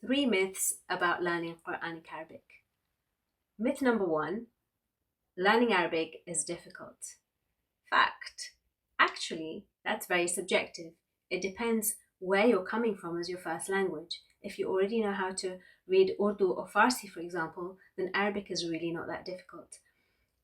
3 myths about learning Quranic Arabic. Myth number 1, learning Arabic is difficult. Fact. Actually, that's very subjective. It depends where you're coming from as your first language. If you already know how to read Urdu or Farsi, for example, then Arabic is really not that difficult.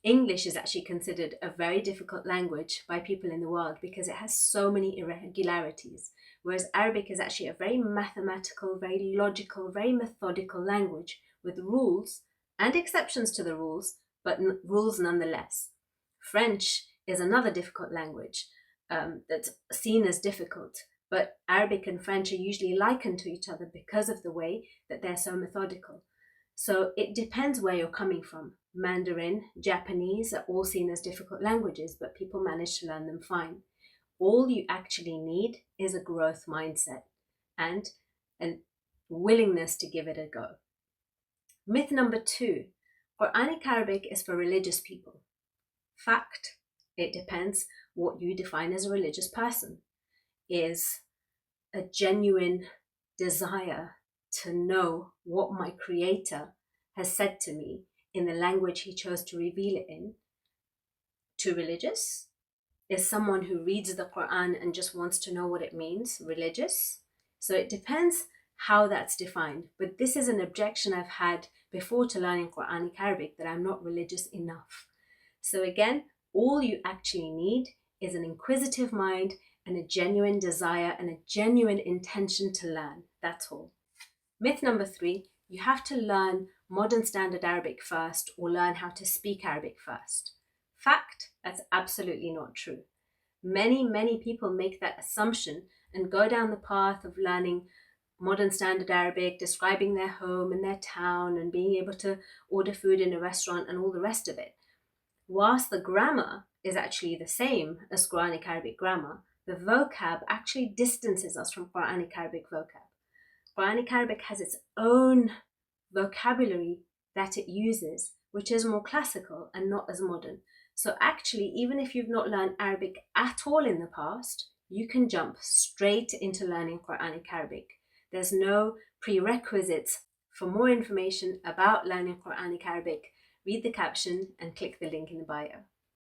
English is actually considered a very difficult language by people in the world because it has so many irregularities, whereas Arabic is actually a very mathematical, very logical, very methodical language with rules and exceptions to the rules, but rules nonetheless. French is another difficult language that's seen as difficult, but Arabic and French are usually likened to each other because of the way that they're so methodical. So it depends where you're coming from. Mandarin, Japanese are all seen as difficult languages, but people manage to learn them fine. All you actually need is a growth mindset and a willingness to give it a go. Myth number 2, Quranic Arabic is for religious people. Fact. It depends what you define as a religious person. Is a genuine desire to know what my Creator has said to me in the language He chose to reveal it in too religious? Is someone who reads the Qur'an and just wants to know what it means religious? So it depends how that's defined. But this is an objection I've had before to learning Quranic Arabic, that I'm not religious enough. So again, all you actually need is an inquisitive mind and a genuine desire and a genuine intention to learn. That's all. Myth number 3, you have to learn modern standard Arabic first or learn how to speak Arabic first. Fact, that's absolutely not true. Many people make that assumption and go down the path of learning modern standard Arabic, describing their home and their town and being able to order food in a restaurant and all the rest of it. Whilst the grammar is actually the same as Quranic Arabic grammar, the vocab actually distances us from Quranic Arabic vocab. Quranic Arabic has its own vocabulary that it uses, which is more classical and not as modern. So actually, even if you've not learned Arabic at all in the past, you can jump straight into learning Quranic Arabic. There's no prerequisites. For more information about learning Quranic Arabic, read the caption and click the link in the bio.